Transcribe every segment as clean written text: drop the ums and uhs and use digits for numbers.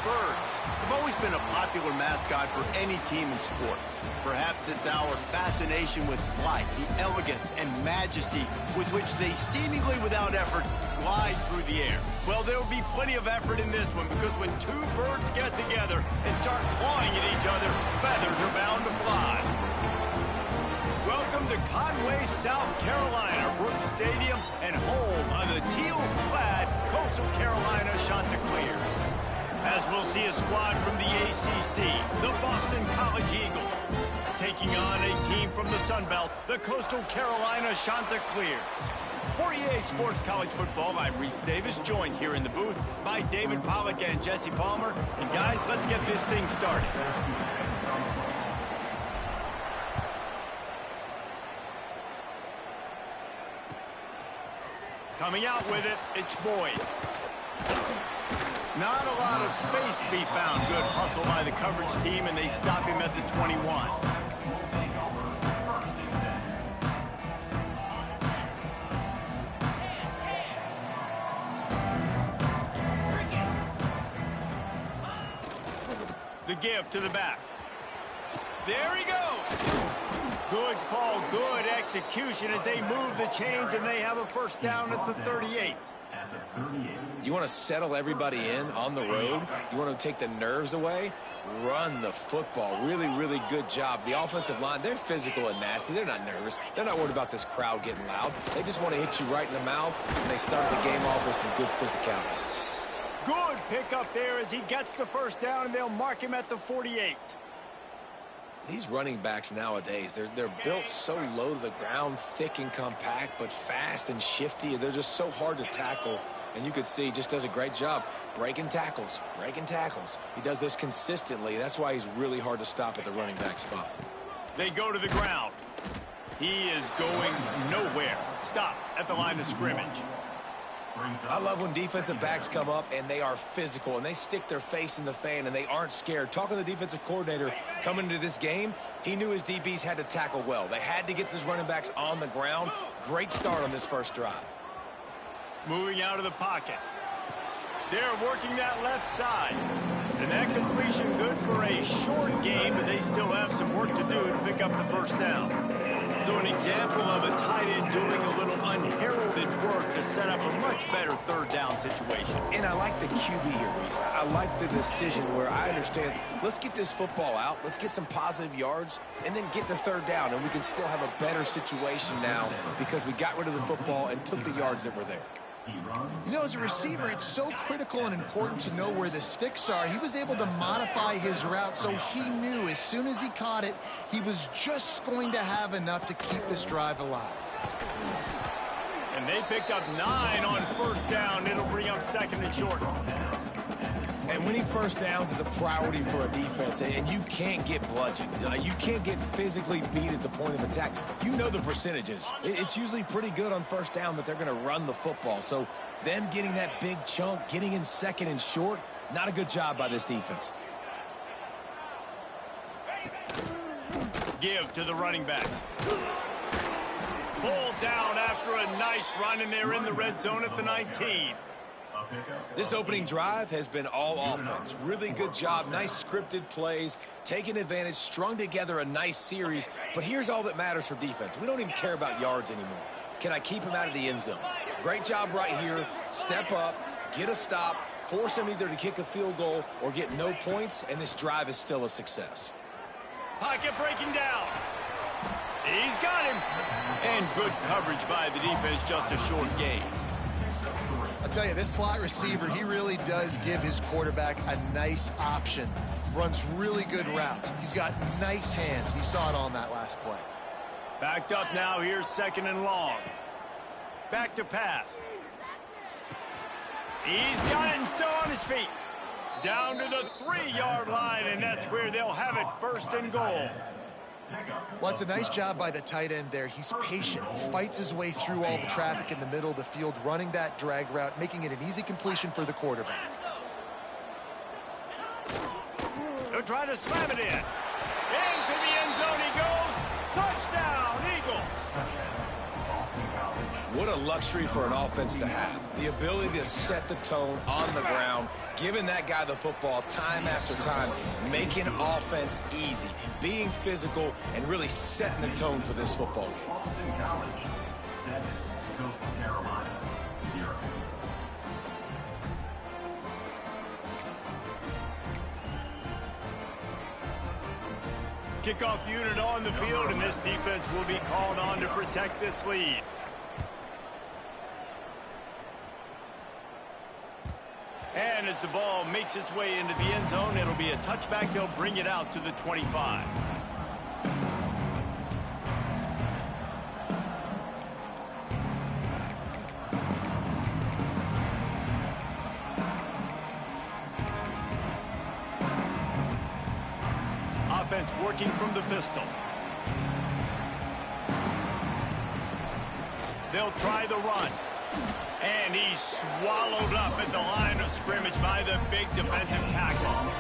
Birds have always been a popular mascot for any team in sports. Perhaps it's our fascination with flight, the elegance and majesty with which they seemingly without effort glide through the air. Well, there will be plenty of effort in this one because when two birds get together and start clawing at each other, feathers are bound to fly. Welcome to Conway, South Carolina, Brooks Stadium, and home of the teal-clad Coastal Carolina Chanticleers. As we'll see a squad from the ACC, the Boston College Eagles, taking on a team from the Sun Belt, the Coastal Carolina Chanticleers. For EA Sports College Football, I'm Reese Davis, joined here in the booth by David Pollack and Jesse Palmer. And guys, let's get this thing started. Coming out with it, it's Boyd. Not a lot of space to be found. Good hustle by the coverage team, and they stop him at the 21. The give to the back. There he goes. Good call, good execution as they move the chains, and they have a first down at the 38. You want to settle everybody in on the road? You want to take the nerves away? Run the football. Really, really good job. The offensive line, they're physical and nasty. They're not nervous. They're not worried about this crowd getting loud. They just want to hit you right in the mouth, and they start the game off with some good physicality. Good pickup there as he gets the first down, and they'll mark him at the 48. These running backs nowadays, they're built so low to the ground, thick and compact, but fast and shifty. They're just so hard to tackle. And you could see he just does a great job breaking tackles, breaking tackles. He does this consistently. That's why he's really hard to stop at the running back spot. They go to the ground. He is going nowhere. Stop at the line of scrimmage. I love when defensive backs come up and they are physical and they stick their face in the fan and they aren't scared. Talking to the defensive coordinator coming into this game, he knew his DBs had to tackle well. They had to get these running backs on the ground. Great start on this first drive. Moving out of the pocket. They're working that left side. And that completion good for a short game, but they still have some work to do to pick up the first down. So an example of a tight end doing a little unheralded work to set up a much better third down situation. And I like the QB here, Reese. I like the decision where I understand, let's get this football out, let's get some positive yards, and then get to third down, and we can still have a better situation now because we got rid of the football and took the yards that were there. You know, as a receiver, it's so critical and important to know where the sticks are. He was able to modify his route so he knew as soon as he caught it, he was just going to have enough to keep this drive alive. And they picked up 9 on first down. It'll bring up second and short. And winning first downs is a priority for a defense, and you can't get bludgeoned. You can't get physically beat at the point of attack. You know the percentages. It's usually pretty good on first down that they're going to run the football. So them getting that big chunk, getting in second and short, not a good job by this defense. Give to the running back. Pulled down after a nice run, and they're in the red zone at the 19. This opening drive has been all offense. Really good job, nice scripted plays, taking advantage, strung together a nice series. But here's all that matters for defense. We don't even care about yards anymore. Can I keep him out of the end zone? Great job right here. Step up, get a stop, force him either to kick a field goal or get no points, and this drive is still a success. Pocket breaking down. He's got him. And good coverage by the defense, just a short gain. I'll tell you, this slot receiver, he really does give his quarterback a nice option. Runs really good routes. He's got nice hands. You saw it on that last play. Backed up now. Here's second and long. Back to pass. He's got it and still on his feet. Down to the 3-yard line, and that's where they'll have it, first and goal. Well, it's a nice job by the tight end there. He's patient. He fights his way through all the traffic in the middle of the field, running that drag route, making it an easy completion for the quarterback. They'll try to slam it in. Into the end zone he goes. Touchdown, Eagles. What a luxury for an offense to have. The ability to set the tone on the ground, giving that guy the football time after time, making offense easy, being physical, and really setting the tone for this football game. Kickoff unit on the field, and this defense will be called on to protect this lead. And as the ball makes its way into the end zone, it'll be a touchback. They'll bring it out to the 25. Offense working from the pistol. They'll try the run. And he's swallowed up at the line of scrimmage by the big defensive tackle.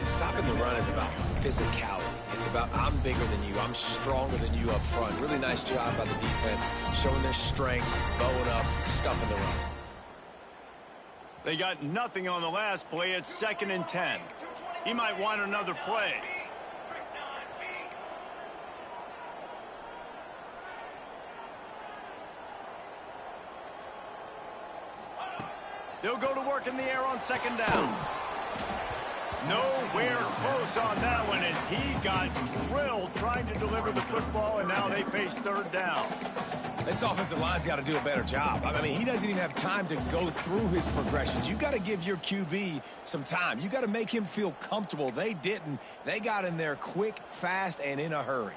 Stopping the run is about physicality. It's about I'm bigger than you, I'm stronger than you up front. Really nice job by the defense, showing their strength, bowing up, stuffing the run. They got nothing on the last play. It's 2nd and 10. He might want another play. They'll go to work in the air on 2nd down. Nowhere close on that one as he got drilled trying to deliver the football, and now they face 3rd down. This offensive line's got to do a better job. I mean, he doesn't even have time to go through his progressions. You got to give your QB some time. You got to make him feel comfortable. They didn't. They got in there quick, fast, and in a hurry.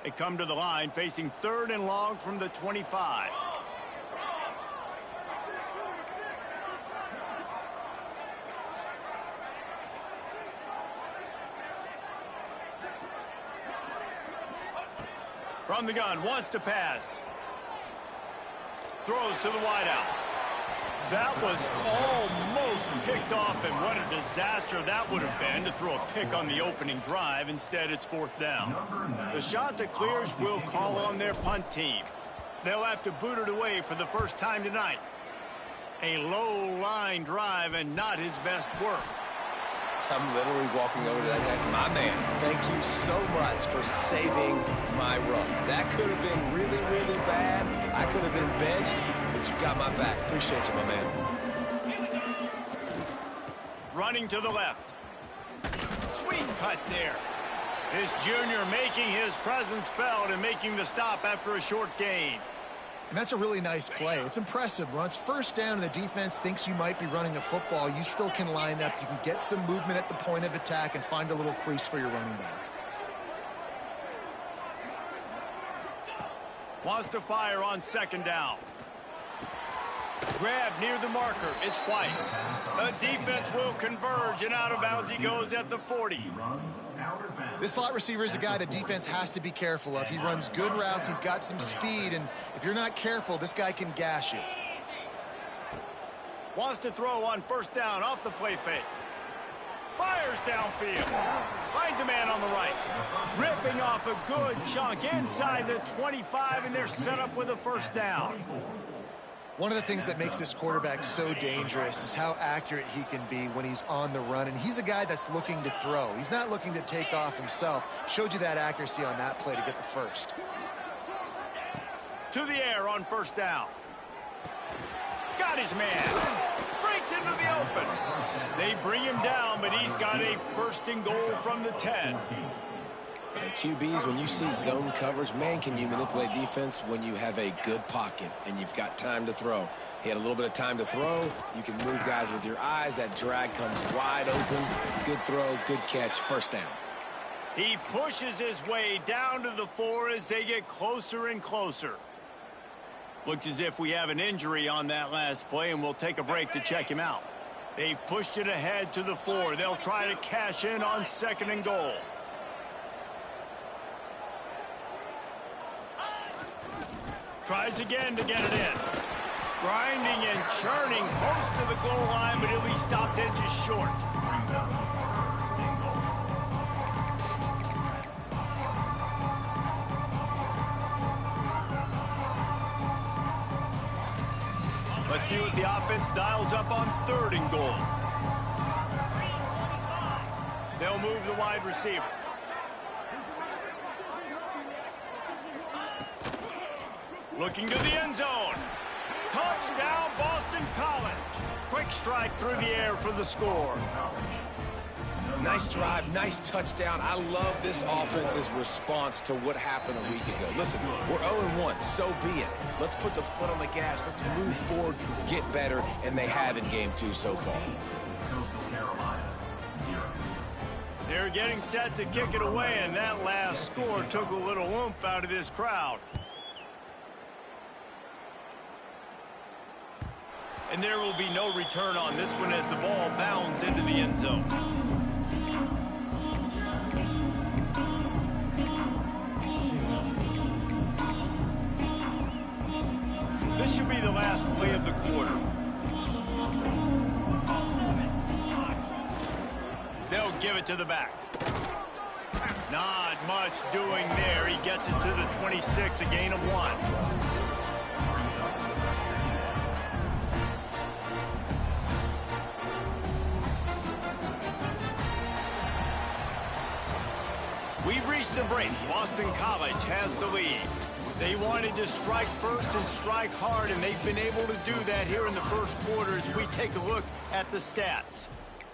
They come to the line facing 3rd and long from the 25. From the gun, wants to pass. Throws to the wideout. That was almost picked off, and what a disaster that would have been to throw a pick on the opening drive. Instead, it's 4th down. The shot that clears will call on their punt team. They'll have to boot it away for the first time tonight. A low-line drive and not his best work. I'm literally walking over to that guy. My man, thank you so much for saving my run. That could have been really, really bad. I could have been benched, but you got my back. Appreciate you, my man. Running to the left. Sweet cut there. This junior making his presence felt and making the stop after a short gain. And that's a really nice play. It's impressive. When it's 1st down and the defense thinks you might be running a football, you still can line up. You can get some movement at the point of attack and find a little crease for your running back. Wants to fire on 2nd down. Grab near the marker. It's White. The defense will converge, and out of bounds he goes at the 40. This slot receiver is a guy the defense has to be careful of. He runs good routes. He's got some speed, and if you're not careful, this guy can gash you. Wants to throw on 1st down off the play fake. Fires downfield. Finds a man on the right. Ripping off a good chunk inside the 25, and they're set up with a 1st down. One of the things that makes this quarterback so dangerous is how accurate he can be when he's on the run. And he's a guy that's looking to throw. He's not looking to take off himself. Showed you that accuracy on that play to get the 1st. To the air on 1st down. Got his man. Breaks into the open. They bring him down, but he's got a 1st and goal from the 10. QBs, when you see zone coverage, man, can you manipulate defense when you have a good pocket and you've got time to throw. He had a little bit of time to throw. You can move guys with your eyes. That drag comes wide open. Good throw, good catch, 1st down. He pushes his way down to the 4 as they get closer and closer. Looks as if we have an injury on that last play, and we'll take a break to check him out. They've pushed it ahead to the 4. They'll try to cash in on 2nd and goal. Tries again to get it in. Grinding and churning close to the goal line, but he'll be stopped inches short. Let's see what the offense dials up on 3rd and goal. They'll move the wide receiver. Looking to the end zone. Touchdown, Boston College. Quick strike through the air for the score. Nice drive, nice touchdown. I love this offense's response to what happened a week ago. Listen, we're 0-1, so be it. Let's put the foot on the gas. Let's move forward, get better, and they have in game 2 so far. They're getting set to kick it away, and that last score took a little oomph out of this crowd. And there will be no return on this one as the ball bounds into the end zone. This should be the last play of the quarter. They'll give it to the back. Not much doing there. He gets it to the 26, a gain of 1. We've reached the break. Boston College has the lead. They wanted to strike first and strike hard, and they've been able to do that here in the first quarter as we take a look at the stats.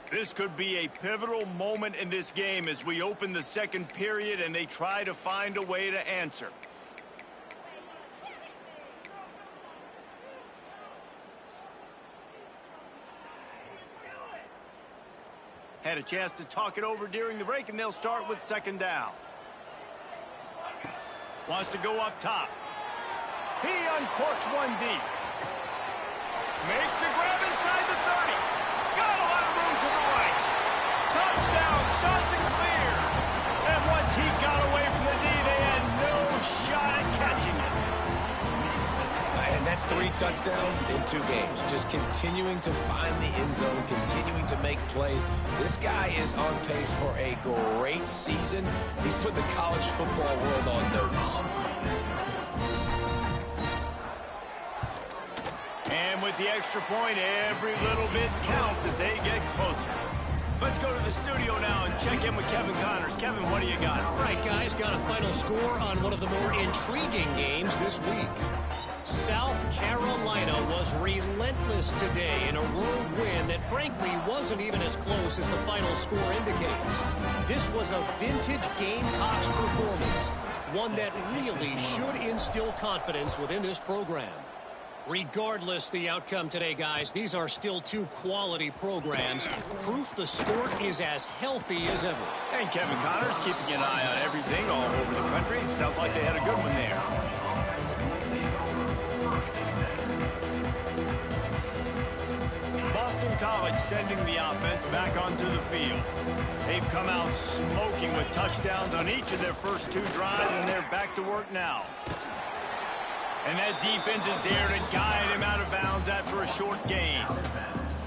This could be a pivotal moment in this game as we open the second period and they try to find a way to answer. Had a chance to talk it over during the break, and they'll start with 2nd down. Wants to go up top. He uncorks one deep. Makes the grab inside the 30. Got a lot of room to the right. Touchdown, shot to clear. And once he got away from the D, they had no shot at catching it. And that's 3 touchdowns in 2 games. Just continuing to find the end zone, continuing to make plays. This guy is on pace for a great season. He's put the college football world on notice. And with the extra point, every little bit counts as they get closer. Let's go to the studio now and check in with Kevin Connors. Kevin, what do you got? All right, guys, got a final score on one of the more intriguing games this week. South Carolina was relentless today in a road win that frankly wasn't even as close as the final score indicates. This was a vintage Gamecocks performance, one that really should instill confidence within this program. Regardless the outcome today, guys, these are still 2 quality programs. Proof the sport is as healthy as ever. And Kevin Connors keeping an eye on everything all over the country. Sounds like they had a good one there. Boston College sending the offense back onto the field. They've come out smoking with touchdowns on each of their first 2 drives, and they're back to work now. And that defense is there to guide him out of bounds after a short gain.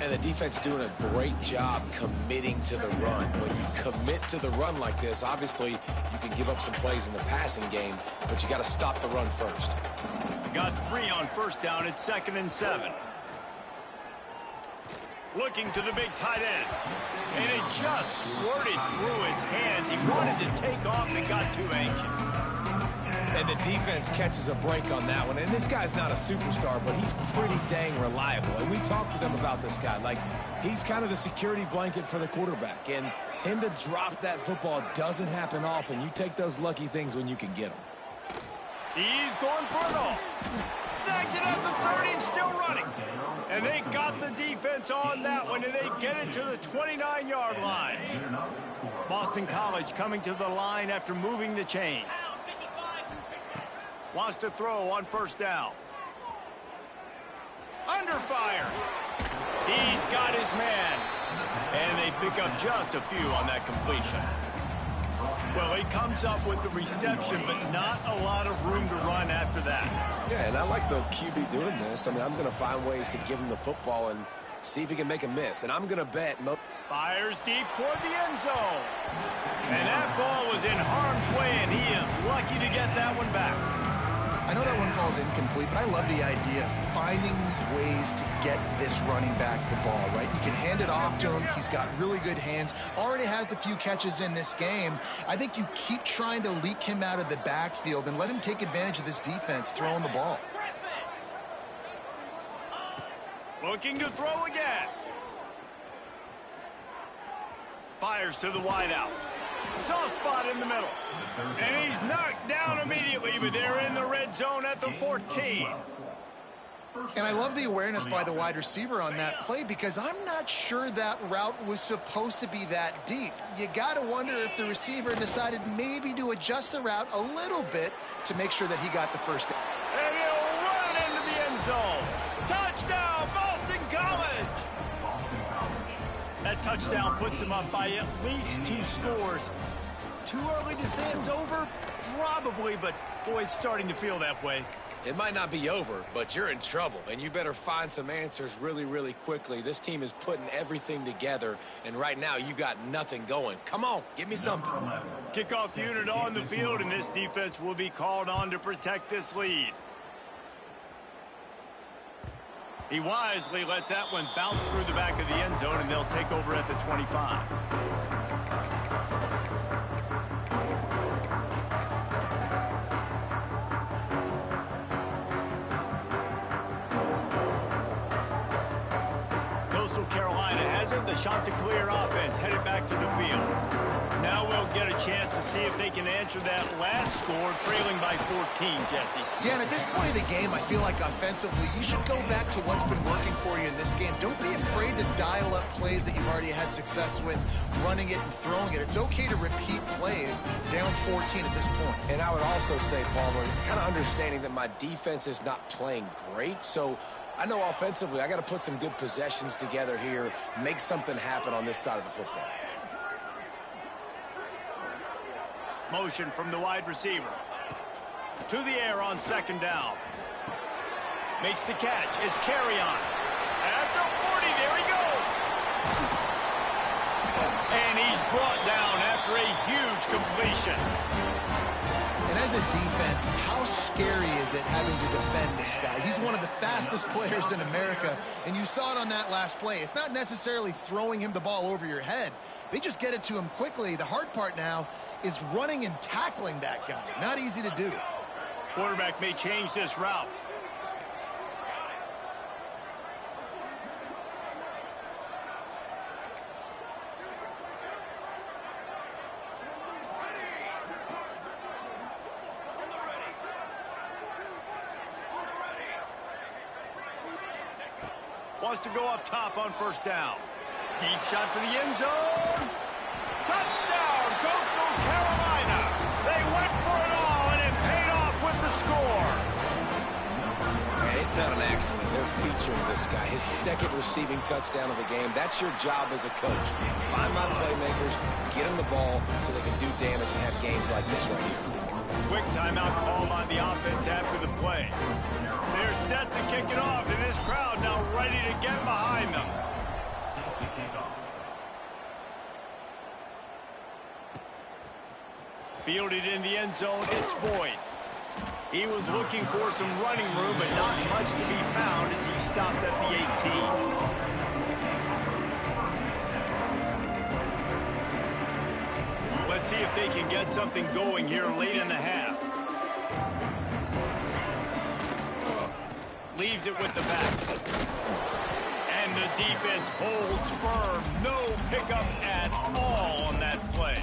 And the defense doing a great job committing to the run. When you commit to the run like this, obviously you can give up some plays in the passing game, but you got to stop the run first. Got 3 on 1st down at 2nd and 7. Looking to the big tight end. And it just squirted through his hands. He wanted to take off and got too anxious. And the defense catches a break on that one. And this guy's not a superstar, but he's pretty dang reliable. And we talked to them about this guy. Like, he's kind of the security blanket for the quarterback. And him to drop that football doesn't happen often. You take those lucky things when you can get them. He's going for it all. Snags it at the 30 and still running. And they got the defense on that one, and they get it to the 29-yard line. Boston College coming to the line after moving the chains. Wants to throw on 1st down. Under fire. He's got his man. And they pick up just a few on that completion. Well, he comes up with the reception, but not a lot of room to run after that. Yeah, and I like the QB doing this. I mean, I'm going to find ways to give him the football and see if he can make a miss. And I'm going to bet... Fires deep toward the end zone. And that ball was in harm's way, and he is lucky to get that one back. I know that one falls incomplete, but I love the idea of finding ways to get this running back the ball, right? You can hand it off to him. He's got really good hands. Already has a few catches in this game. I think you keep trying to leak him out of the backfield and let him take advantage of this defense throwing the ball. Looking to throw again. Fires to the wideout. Soft spot in the middle. And he's knocked down immediately, but they're in the red zone at the 14. And I love the awareness by the wide receiver on that play because I'm not sure that route was supposed to be that deep. You got to wonder if the receiver decided maybe to adjust the route a little bit to make sure that he got the first down. And he'll run it into the end zone. Touchdown, Boston College! That touchdown puts them up by at least 2 scores. Too early to say it's over? Probably, but boy, it's starting to feel that way. It might not be over, but you're in trouble, and you better find some answers really, really quickly. This team is putting everything together, and right now you got nothing going. Come on, give me something. Kickoff unit on the field, and this defense will be called on to protect this lead. He wisely lets that one bounce through the back of the end zone, and they'll take over at the 25. Coastal Carolina has it. The Chanticleer offense headed back to the field. Now we'll get a chance to see if they can answer that last score, trailing by 14, Jesse. Yeah, and at this point of the game, I feel like offensively, you should go back to what's been working for you in this game. Don't be afraid to dial up plays that you've already had success with, running it and throwing it. It's okay to repeat plays down 14 at this point. And I would also say, Palmer, kind of understanding that my defense is not playing great, so I know offensively I got to put some good possessions together here, make something happen on this side of the football. Motion from the wide receiver. To the air on second down. Makes the catch. It's carry on. At the 40, there he goes. And he's brought down after a huge completion. And as a defense, how scary is it having to defend this guy? He's one of the fastest players in America, and you saw it on that last play. It's not necessarily throwing him the ball over your head. They just get it to him quickly. The hard part now is running and tackling that guy. Not easy to do. Quarterback may change this route. Wants to go up top on first down. Deep shot for the end zone. Touchdown, Coastal Carolina. They went for it all, and it paid off with the score. Man, it's not an accident. They're featuring this guy. His second receiving touchdown of the game. That's your job as a coach. Find my playmakers, get them the ball so they can do damage and have games like this right here. Quick timeout called on the offense after the play. They're set to kick it off, and this crowd now ready to get behind them. Fielded in the end zone, it's Boyd. He was looking for some running room, but not much to be found as he stopped at the 18. Let's see if they can get something going here late in the half. Leaves it with the back. And the defense holds firm. No pickup at all on that play.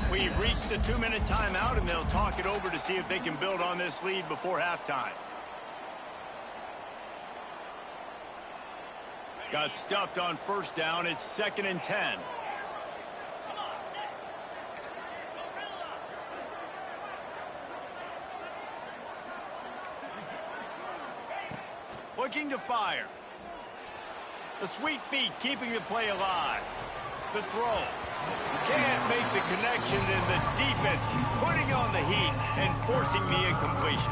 We've reached the 2-minute timeout, and they'll talk it over to see if they can build on this lead before halftime. Got stuffed on first down. It's 2nd and 10. Looking to fire. The sweet feet keeping the play alive. The throw. Can't make the connection, and the defense putting on the heat and forcing the incompletion.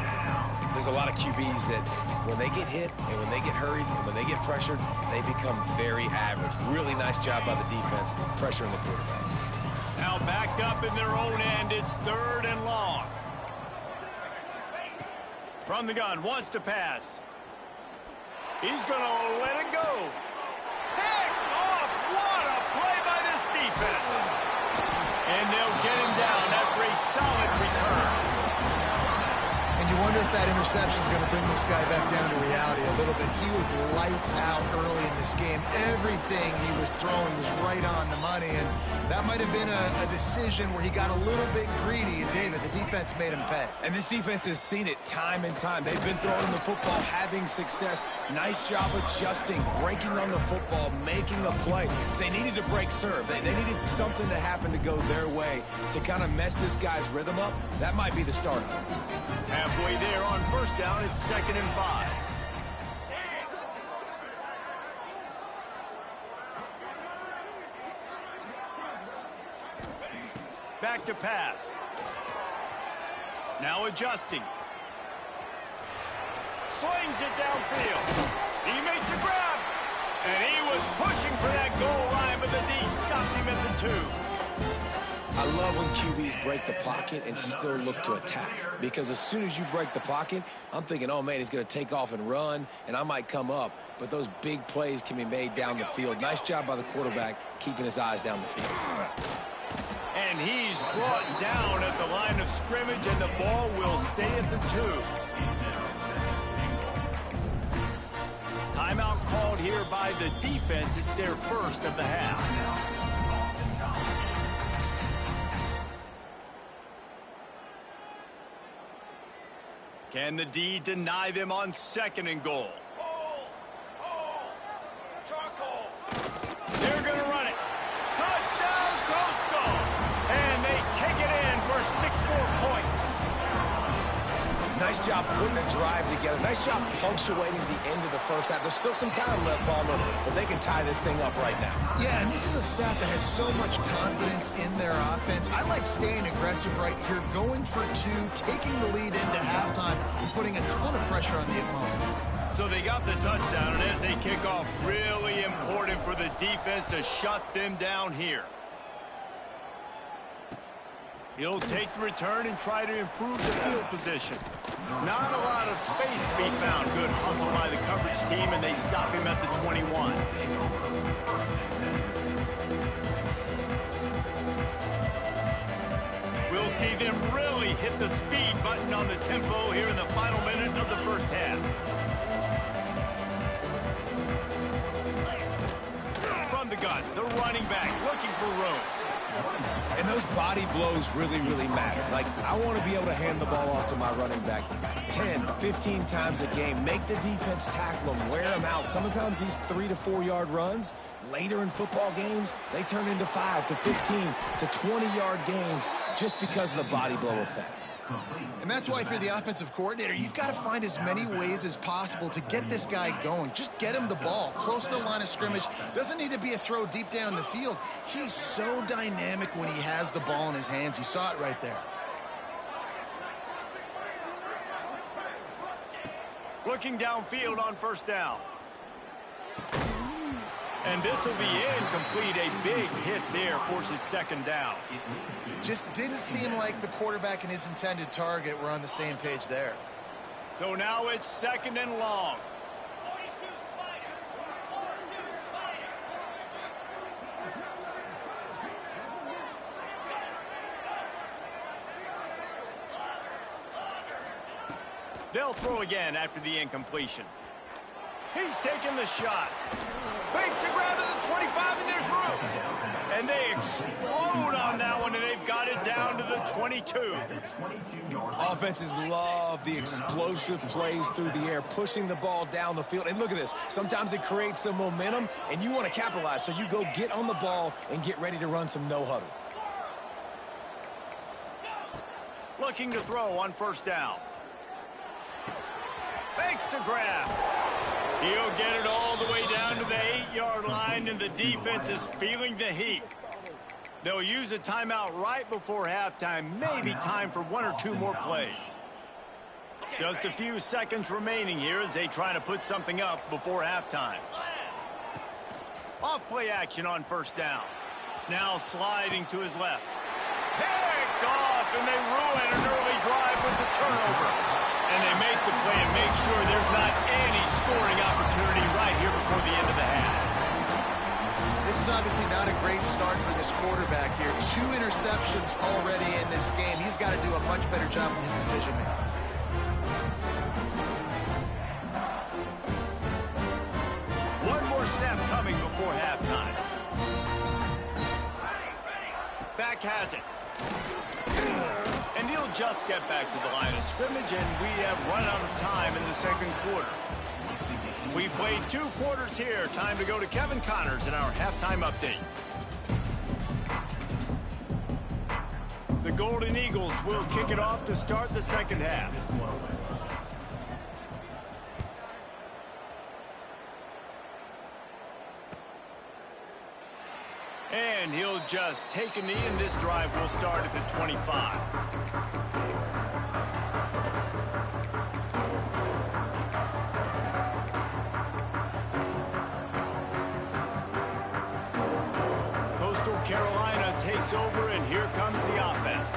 There's a lot of QBs that when they get hit and when they get hurried and when they get pressured, they become very average. Really nice job by the defense, pressuring the quarterback. Now backed up in their own end, it's 3rd and long. From the gun, wants to pass. He's going to let it go. Picked off. What a play by this defense. And they'll get him down after a solid return. And you wonder if that interception is going to bring this guy back down to reality a little bit. He was lights out early in this game. Everything he was throwing was right on the money, and that might have been a decision where he got a little bit greedy, and David, the defense made him pay. And this defense has seen it time and time. They've been throwing the football, having success. Nice job adjusting, breaking on the football, making a play. They needed to break serve. They needed something to happen to go their way to kind of mess this guy's rhythm up. That might be the start of it. Halfway there on first down, it's 2nd and 5. Back to pass. Now adjusting. Slings it downfield. He makes a grab. And he was pushing for that goal line, but the D stopped him at the 2. I love when QBs break the pocket and still look to attack. Because as soon as you break the pocket, I'm thinking, oh, man, he's going to take off and run, and I might come up. But those big plays can be made down the field. Nice job by the quarterback keeping his eyes down the field. And he's brought down at the line of scrimmage, and the ball will stay at the 2. Timeout called here by the defense. It's their first of the half. Can the D deny them on 2nd and goal? They're going to run it. Touchdown, Coastal! And they take it in for 6 more points. Nice job putting a drive together. Nice job punctuating the end of the first half. There's still some time left, Palmer, but they can tie this thing up right now. Yeah, and this is a staff that has so much confidence in their offense. I like staying aggressive right here, going for 2, taking the lead into halftime, and putting a ton of pressure on the opponent. So they got the touchdown, and as they kick off, really important for the defense to shut them down here. He'll take the return and try to improve the field position. Not a lot of space to be found. Good hustle by the coverage team, and they stop him at the 21. We'll see them really hit the speed button on the tempo here in the final minute of the first half. From the gun, the running back looking for room. And those body blows really, really matter. Like, I want to be able to hand the ball off to my running back 10, 15 times a game. Make the defense tackle them, wear them out. Sometimes these 3 to 4 yard runs, later in football games, they turn into 5 to 15 to 20-yard games just because of the body blow effect. And that's why if you're the offensive coordinator, you've got to find as many ways as possible to get this guy going. Just get him the ball close to the line of scrimmage. Doesn't need to be a throw deep down the field. He's so dynamic when he has the ball in his hands. You saw it right there. Looking downfield on first down. And this will be incomplete. A big hit there forces 2nd down. Just didn't seem like the quarterback and his intended target were on the same page there. So now it's 2nd and long. They'll throw again after the incompletion. He's taking the shot. Fakes a grab to the 25, and there's room. And they explode on that one, and they've got it down to the 22. Offenses love the explosive plays through the air, pushing the ball down the field. And look at this. Sometimes it creates some momentum, and you want to capitalize. So you go get on the ball and get ready to run some no-huddle. Looking to throw on first down. Fakes to grab. He'll get it all the way down to the 8-yard line, and the defense is feeling the heat. They'll use a timeout right before halftime. Maybe time for 1 or 2 more plays. Just a few seconds remaining here as they try to put something up before halftime. Off play action on first down. Now sliding to his left. Picked off, and they ruin an early drive with the turnover. And they make the This is obviously not a great start for this quarterback here. 2 interceptions already in this game. He's got to do a much better job with his decision-making. One more snap coming before halftime. Back has it. And he'll just get back to the line of scrimmage, and we have run out of time in the second quarter. We played 2 quarters here. Time to go to Kevin Connors in our halftime update. The Golden Eagles will kick it off to start the second half. And he'll just take a knee, and this drive will start at the 25. Carolina takes over, and here comes the offense.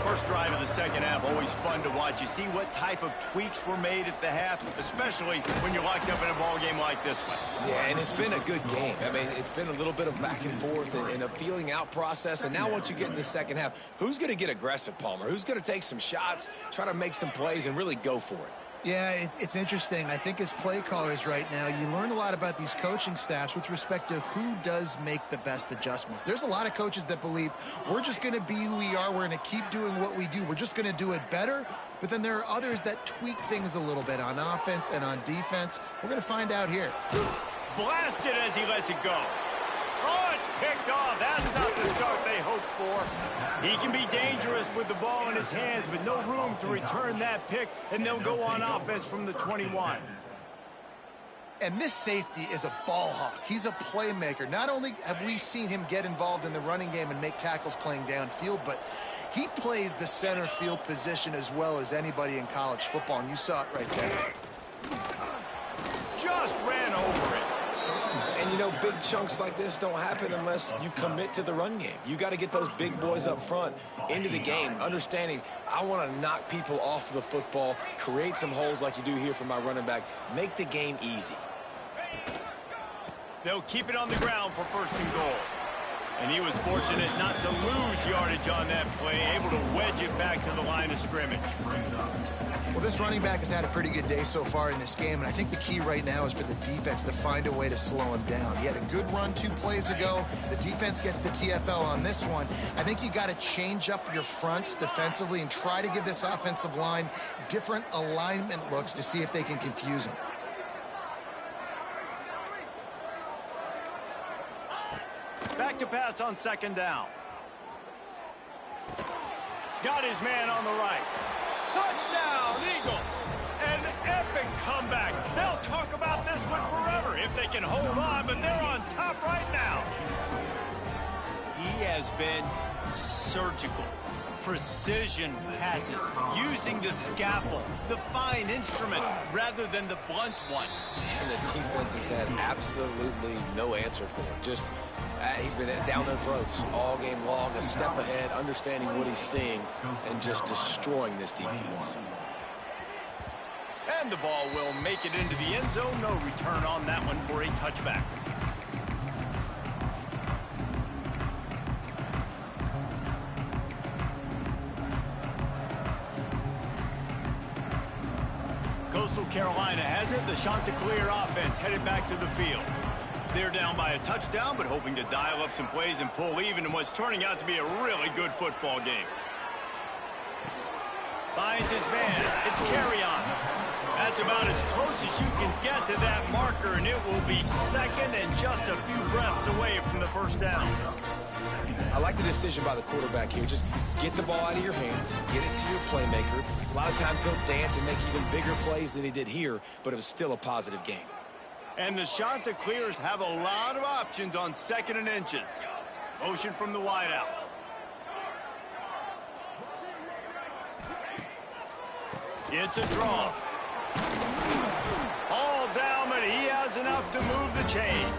First drive of the second half, always fun to watch. You see what type of tweaks were made at the half, especially when you're locked up in a ball game like this one. Yeah, and it's been a good game. I mean, it's been a little bit of back and forth and a feeling out process. And now once you get in the second half, who's going to get aggressive, Palmer? Who's going to take some shots, try to make some plays, and really go for it? Yeah, it's interesting. I think as play callers right now, you learn a lot about these coaching staffs with respect to who does make the best adjustments. There's a lot of coaches that believe we're just going to be who we are. We're going to keep doing what we do. We're just going to do it better. But then there are others that tweak things a little bit on offense and on defense. We're going to find out here. Blasted as he lets it go. Oh, it's picked off. That's not the start they hoped for. He can be dangerous with the ball in his hands, but no room to return that pick, and they'll go on offense from the 21. And this safety is a ball hawk. He's a playmaker. Not only have we seen him get involved in the running game and make tackles playing downfield, but he plays the center field position as well as anybody in college football, and you saw it right there. Just ran over it. And, you know, big chunks like this don't happen unless you commit to the run game. You got to get those big boys up front into the game, understanding I want to knock people off the football, create some holes like you do here for my running back, make the game easy. They'll keep it on the ground for first and goal. And he was fortunate not to lose yardage on that play, able to wedge it back to the line of scrimmage. Well, this running back has had a pretty good day so far in this game, and I think the key right now is for the defense to find a way to slow him down. He had a good run 2 plays ago. The defense gets the TFL on this one. I think you got to change up your fronts defensively and try to give this offensive line different alignment looks to see if they can confuse him. Back to pass on second down. Got his man on the right. Touchdown, Eagles! An epic comeback. They'll talk about this one forever if they can hold on, but they're on top right now. He has been surgical. Precision passes, using the scalpel, the fine instrument, rather than the blunt one. And the defense has had absolutely no answer for him. Just, he's been down their throats all game long, a step ahead, understanding what he's seeing, and just destroying this defense. And the ball will make it into the end zone. No return on that one for a touchback. Coastal Carolina has it. The Chanticleer offense headed back to the field. They're down by a touchdown, but hoping to dial up some plays and pull even in what's turning out to be a really good football game. Finds his man. It's carry on. That's about as close as you can get to that marker, and it will be second and just a few breaths away from the first down. I like the decision by the quarterback here. Just get the ball out of your hands, get it to your playmaker. A lot of times he'll dance and make even bigger plays than he did here, but it was still a positive game. And the Chanticleers have a lot of options on second and inches. Motion from the wideout. It's a draw. All down, but he has enough to move the chains.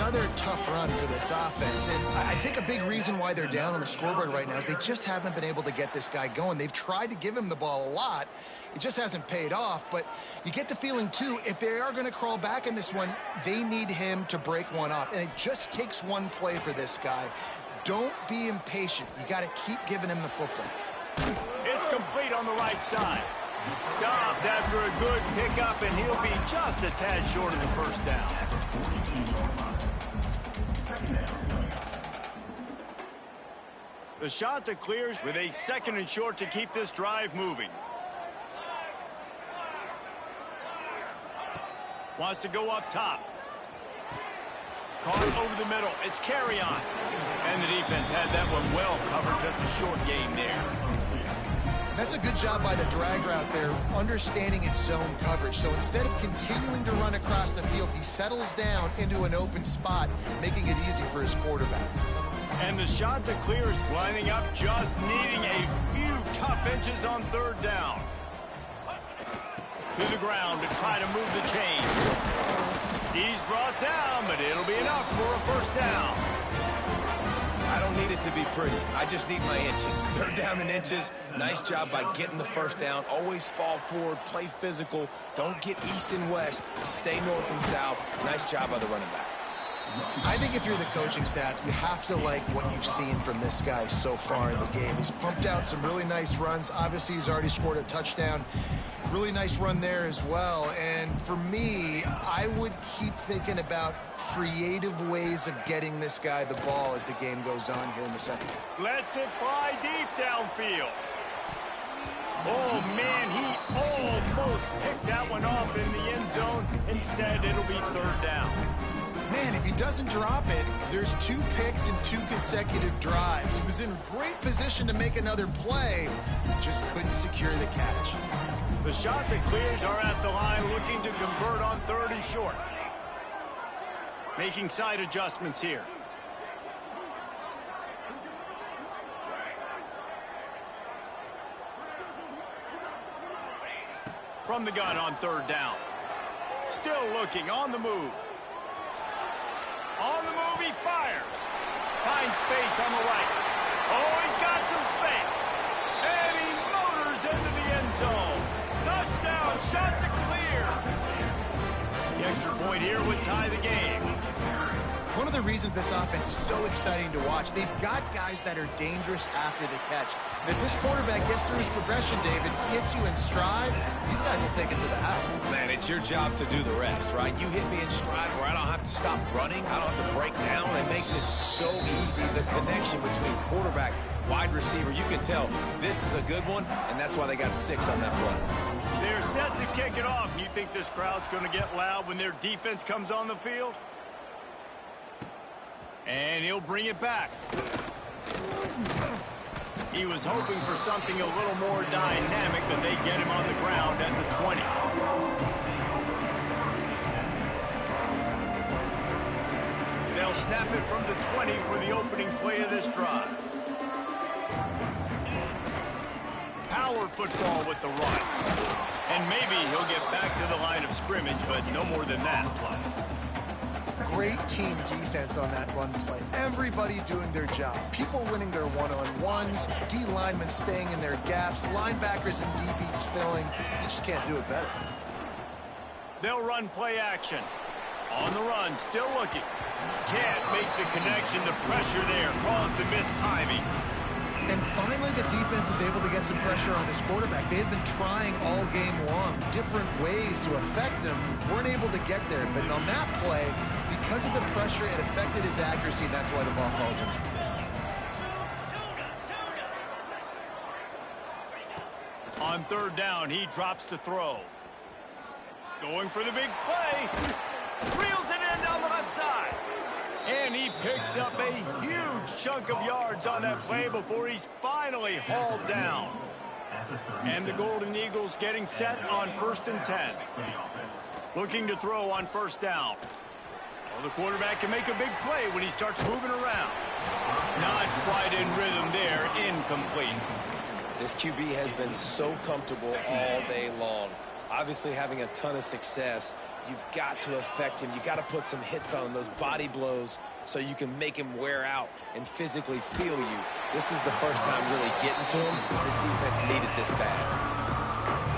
another tough run for this offense, and I think a big reason why they're down on the scoreboard right now is they just haven't been able to get this guy going. They've tried to give him the ball a lot. It just hasn't paid off, but you get the feeling, too, if they are going to crawl back in this one, they need him to break one off, and it just takes one play for this guy. Don't be impatient. You got to keep giving him the football. It's complete on the right side. Stopped after a good pickup, and he'll be just a tad short of the first down. The shot that clears with a 2nd and short to keep this drive moving. Wants to go up top. Caught over the middle. It's carry on. And the defense had that one well covered. Just a short game there. That's a good job by the drag route there, understanding its zone coverage. So instead of continuing to run across the field, he settles down into an open spot, making it easy for his quarterback. And the shot to clear is lining up, just needing a few tough inches on 3rd down. To the ground to try to move the chain. He's brought down, but it'll be enough for a first down. I don't need it to be pretty. I just need my inches. 3rd down in inches. Nice job by getting the first down. Always fall forward, play physical. Don't get east and west. Stay north and south. Nice job by the running back. I think if you're the coaching staff, you have to like what you've seen from this guy so far in the game. He's pumped out some really nice runs. Obviously, he's already scored a touchdown. Really nice run there as well. And for me, I would keep thinking about creative ways of getting this guy the ball as the game goes on here in the second. Lets it fly deep downfield. Oh, man, he almost picked that one off in the end zone. Instead, it'll be 3rd down. Man, if he doesn't drop it, there's 2 picks and 2 consecutive drives. He was in great position to make another play, just couldn't secure the catch. The shot that clears are at the line, looking to convert on 3rd and short. Making side adjustments here. From the gun on 3rd down. Still looking, on the move. On the move, he fires. Finds space on the right. Oh, he's got some space. And he motors into the end zone. Touchdown, shot to clear. The extra point here would tie the game. One of the reasons this offense is so exciting to watch, they've got guys that are dangerous after the catch. And if this quarterback gets through his progression, David, hits you in stride, these guys will take it to the house. Man, it's your job to do the rest, right? You hit me in stride where I don't have to stop running. I don't have to break down. It makes it so easy. The connection between quarterback, wide receiver, you can tell this is a good one, and that's why they got 6 on that play. They're set to kick it off. You think this crowd's going to get loud when their defense comes on the field? And he'll bring it back. He was hoping for something a little more dynamic, but they get him on the ground at the 20. They'll snap it from the 20 for the opening play of this drive. Power football with the run. And maybe he'll get back to the line of scrimmage, but no more than that. Great team defense on that run play. Everybody doing their job. People winning their one-on-ones, D linemen staying in their gaps, linebackers and DBs filling. You just can't do it better. They'll run play action. On the run, still looking. Can't make the connection. The pressure there caused the missed timing. And finally, the defense is able to get some pressure on this quarterback. They had been trying all game long, different ways to affect him. Weren't able to get there. But on that play, because of the pressure, it affected his accuracy, and that's why the ball falls in. On 3rd down, he drops to throw. Going for the big play. Reels it in down the left side. And he picks up a huge chunk of yards on that play before he's finally hauled down. And the Golden Eagles getting set on 1st and 10. Looking to throw on 1st down. Well, the quarterback can make a big play when he starts moving around. Not quite in rhythm there. Incomplete. This QB has been so comfortable all day long. Obviously having a ton of success. You've got to affect him. You got to put some hits on him, those body blows, so you can make him wear out and physically feel you. This is the first time really getting to him. His defense needed this bad.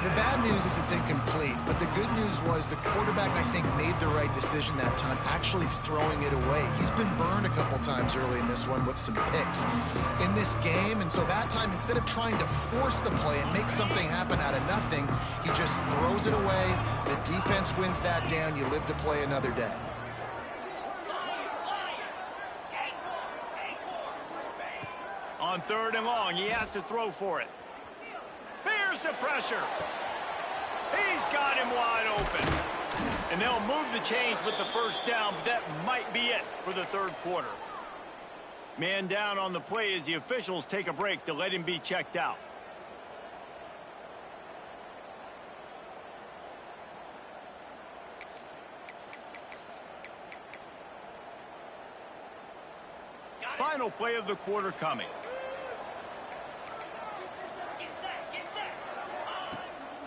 The bad news is it's incomplete, but the good news was the quarterback, I think, made the right decision that time, actually throwing it away. He's been burned a couple times early in this one with some picks in this game, and so that time, instead of trying to force the play and make something happen out of nothing, he just throws it away. The defense wins that down. You live to play another day. On 3rd and long, he has to throw for it. Here's the pressure. He's got him wide open. And they'll move the chains with the first down, but that might be it for the 3rd quarter. Man down on the play as the officials take a break to let him be checked out. Final play of the quarter coming.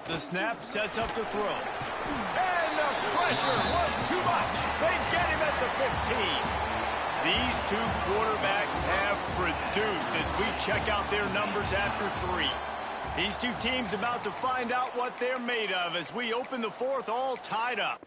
The snap sets up the throw. And the pressure was too much. They get him at the 15. These two quarterbacks have produced as we check out their numbers after 3. These two teams about to find out what they're made of as we open the 4th all tied up.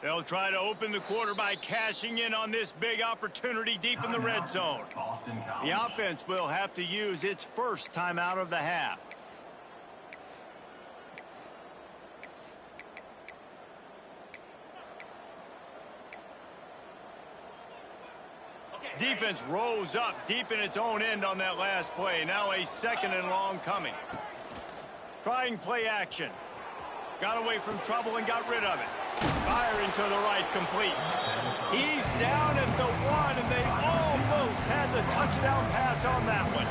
They'll try to open the quarter by cashing in on this big opportunity deep in the red zone. The offense will have to use its first timeout of the half. Defense rose up deep in its own end on that last play. Now a 2nd and long coming. Trying play action. Got away from trouble and got rid of it. Firing to the right, complete. He's down at the 1, and they almost had the touchdown pass on that one.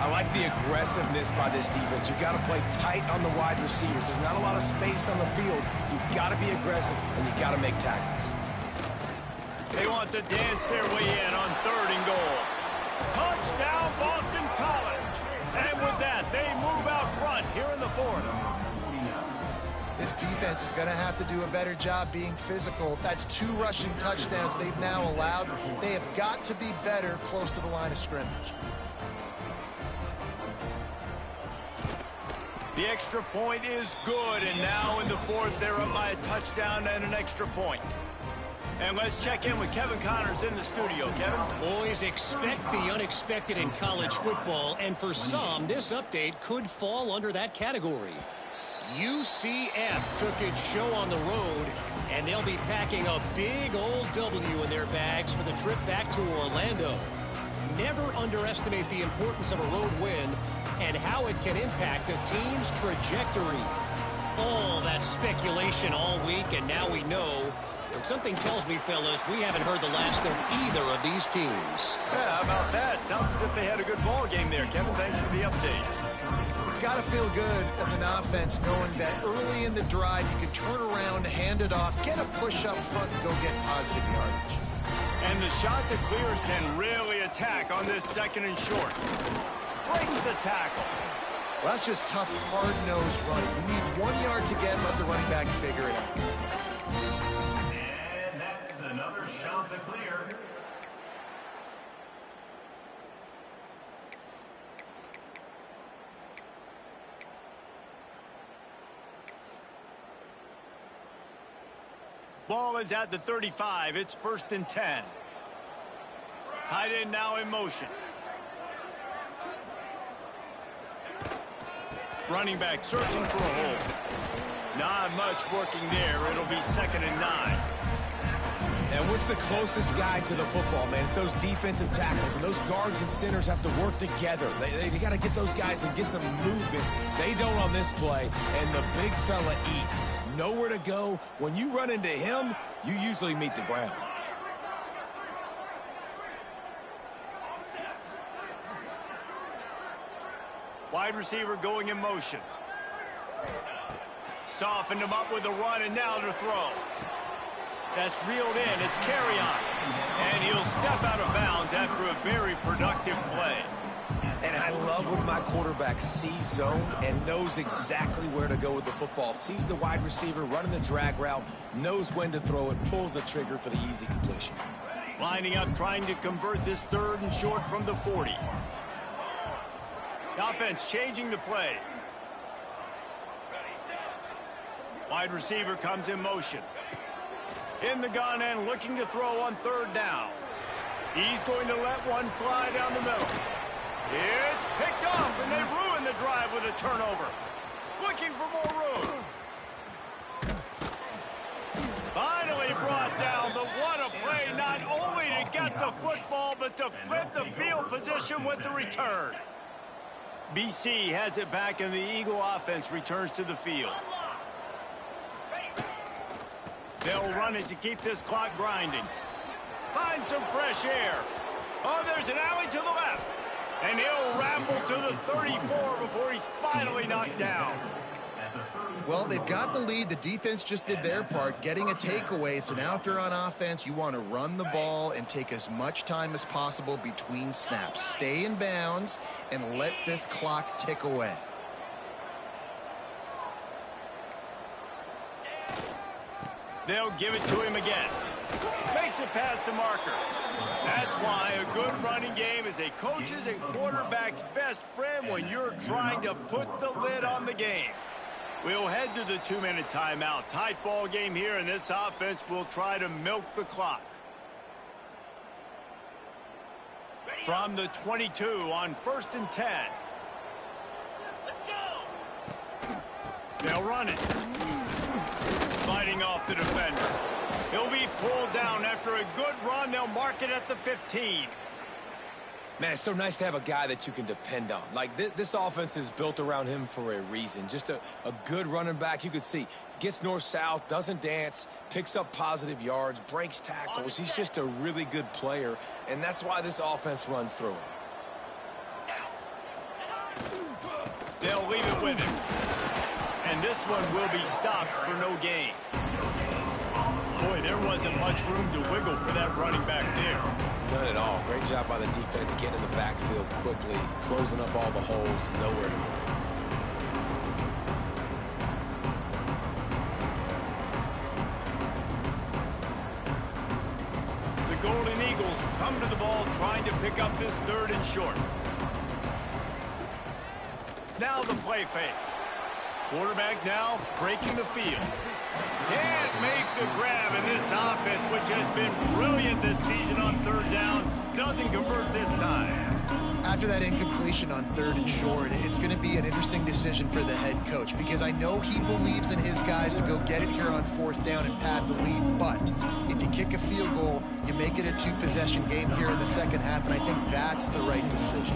I like the aggressiveness by this defense. You've got to play tight on the wide receivers. There's not a lot of space on the field. You've got to be aggressive, and you've got to make tackles. They want to dance their way in on 3rd and goal. Touchdown, Boston College. And with that, they move out front here in the 4th. This defense is going to have to do a better job being physical. That's 2 rushing touchdowns they've now allowed. They have got to be better close to the line of scrimmage. The extra point is good, and now in the 4th, they're up by a touchdown and an extra point. And let's check in with Kevin Connors in the studio. Kevin? Boys, expect the unexpected in college football, and for some, this update could fall under that category. UCF took its show on the road, and they'll be packing a big old W in their bags for the trip back to Orlando. Never underestimate the importance of a road win and how it can impact a team's trajectory. All that speculation all week, and now we know. But something tells me, fellas, we haven't heard the last of either of these teams. Yeah, how about that? Sounds as if they had a good ball game there, Kevin. Thanks for the update. It's got to feel good as an offense knowing that early in the drive you can turn around, hand it off, get a push up front, and go get positive yardage. And the shot to clears can really attack on this 2nd and short. Breaks the tackle. Well, that's just tough, hard-nosed running. You need 1 yard to get, let the running back figure it out. And that's another shot to clear. Ball is at the 35. It's 1st and 10. Tight end now in motion. Running back searching for a hole. Not much working there. It'll be 2nd and 9. And what's the closest guy to the football, man? It's those defensive tackles, and those guards and centers have to work together. They got to get those guys and get some movement. They don't on this play, and the big fella eats. Nowhere to go. When you run into him, you usually meet the ground. Wide receiver going in motion. Softened him up with a run, and now to throw. That's reeled in. It's carry on. And he'll step out of bounds after a very productive play. And I love when my quarterback sees zone and knows exactly where to go with the football. Sees the wide receiver running the drag route, knows when to throw it, pulls the trigger for the easy completion. Lining up, trying to convert this 3rd and short from the 40. The offense changing the play. Wide receiver comes in motion. In the gun and looking to throw on 3rd down. He's going to let one fly down the middle. It's picked off, and they ruin the drive with a turnover. Looking for more room. Finally brought down, but what a play, not only to get the football, but to flip the field position with the return. BC has it back, and the Eagle offense returns to the field. They'll run it to keep this clock grinding. Find some fresh air. Oh, there's an alley to the left. And he'll ramble to the 34 before he's finally knocked down. Well, they've got the lead. The defense just did their part, getting a takeaway. So now if you're on offense, you want to run the ball and take as much time as possible between snaps. Stay in bounds and let this clock tick away. They'll give it to him again. Makes it past the marker. That's why a good running game is a coach's and quarterback's best friend when you're trying to put the lid on the game. We'll head to the 2-minute timeout. Tight ball game here, and this offense will try to milk the clock. From the 22 on 1st and 10. Let's go. They'll run it. Fighting off the defender. He'll be pulled down after a good run. They'll mark it at the 15. Man, it's so nice to have a guy that you can depend on. Like, this offense is built around him for a reason. Just a good running back. You could see, gets north-south, doesn't dance, picks up positive yards, breaks tackles. He's just a really good player, and that's why this offense runs through him. They'll leave it with him. And this one will be stopped for no gain. Boy, there wasn't much room to wiggle for that running back there. None at all. Great job by the defense getting in the backfield quickly, closing up all the holes, nowhere to run. The Golden Eagles come to the ball trying to pick up this 3rd and short. Now the play fake. Quarterback now breaking the field. Can't make the grab in this offense, which has been brilliant this season on 3rd down. Doesn't convert this time. After that incompletion on 3rd and short, it's going to be an interesting decision for the head coach, because I know he believes in his guys to go get it here on 4th down and pad the lead, but if you kick a field goal, you make it a 2-possession game here in the 2nd half, and I think that's the right decision.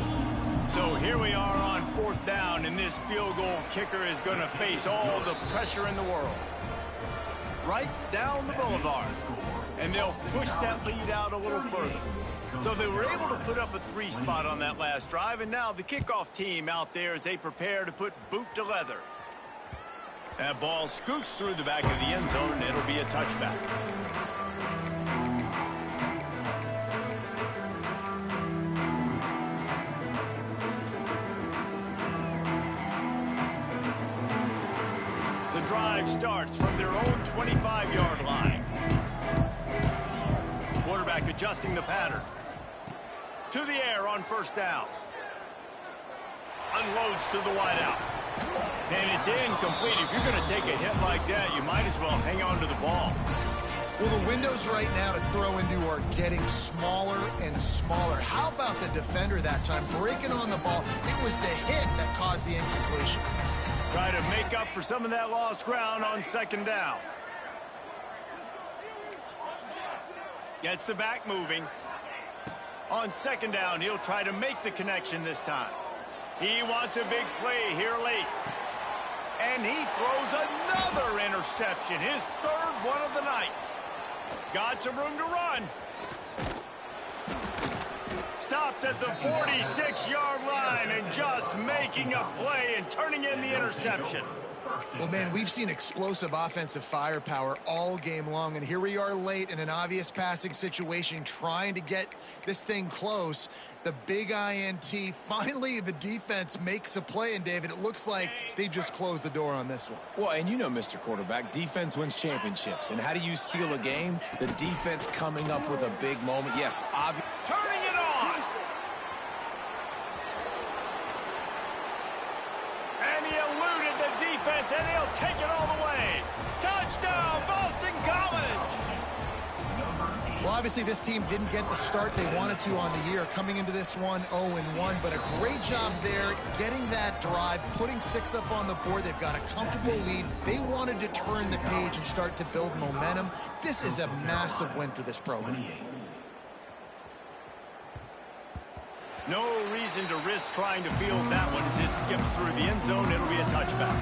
So here we are on 4th down, and this field goal kicker is going to face all the pressure in the world. Right down the boulevard. And they'll push that lead out a little further. So they were able to put up a 3 spot on that last drive, and now the kickoff team out there as they prepare to put boot to leather. That ball scoots through the back of the end zone, and it'll be a touchback. Drive starts from their own 25-yard line. Quarterback adjusting the pattern. To the air on 1st down. Unloads to the wideout. And it's incomplete. If you're going to take a hit like that, you might as well hang on to the ball. Well, the windows right now to throw into are getting smaller and smaller. How about the defender that time breaking on the ball? It was the hit that caused the incompletion. Try to make up for some of that lost ground on second down. Gets the back moving. On second down, he'll try to make the connection this time. He wants a big play here late. And he throws another interception, his third one of the night. Got some room to run. Stopped at the 46-yard line and just making a play and turning in the interception. Well, man, we've seen explosive offensive firepower all game long, and here we are late in an obvious passing situation trying to get this thing close. The big INT, finally the defense makes a play, and David, it looks like they just closed the door on this one. Well, and you know, Mr. Quarterback, defense wins championships. And how do you seal a game? The defense coming up with a big moment. Yes, obviously. Turning it on. And he eluded the defense, and he'll take it all the way. Touchdown, Boston College! Well, obviously this team didn't get the start they wanted to on the year, coming into this one 0-1, but a great job there getting that drive, putting 6 up on the board. They've got a comfortable lead. They wanted to turn the page and start to build momentum. This is a massive win for this program. No reason to risk trying to field that one as it skips through the end zone. It'll be a touchback.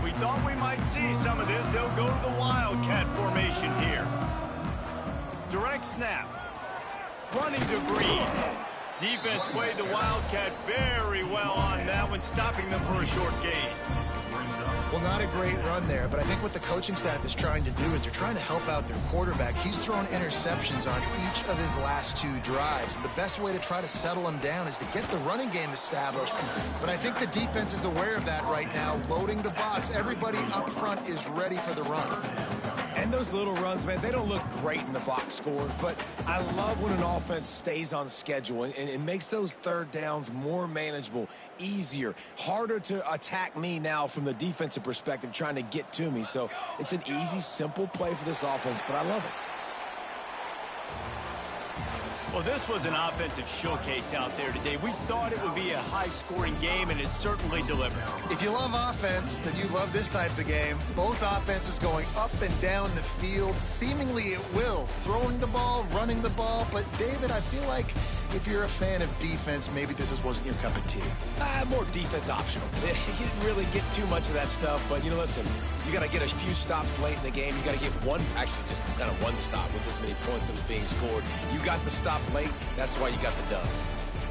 We thought we might see some of this. They'll go to the Wildcat formation here. Direct snap. Running to Green. Defense played the Wildcat very well on that one, stopping them for a short gain. Well, not a great run there, but I think what the coaching staff is trying to do is they're trying to help out their quarterback. He's thrown interceptions on each of his last 2 drives. The best way to try to settle him down is to get the running game established. But I think the defense is aware of that right now, loading the box. Everybody up front is ready for the run. And those little runs, man, they don't look great in the box score, but I love when an offense stays on schedule and it makes those third downs more manageable, easier, harder to attack me now from the defensive perspective trying to get to me. So it's an easy, simple play for this offense, but I love it. Well, this was an offensive showcase out there today. We thought it would be a high-scoring game, and it certainly delivered. If you love offense, then you love this type of game. Both offenses going up and down the field, seemingly at will. Throwing the ball, running the ball. But, David, I feel like if you're a fan of defense, maybe this wasn't your cup of tea. More defense optional. You didn't really get too much of that stuff, but, you know, listen, you got to get a few stops late in the game. You got to get one, actually just kind of one stop with this many points that was being scored. You got the stop late. That's why you got the dub.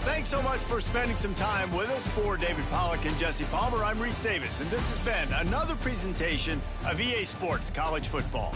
Thanks so much for spending some time with us. For David Pollack and Jesse Palmer, I'm Reese Davis, and this has been another presentation of EA Sports College Football.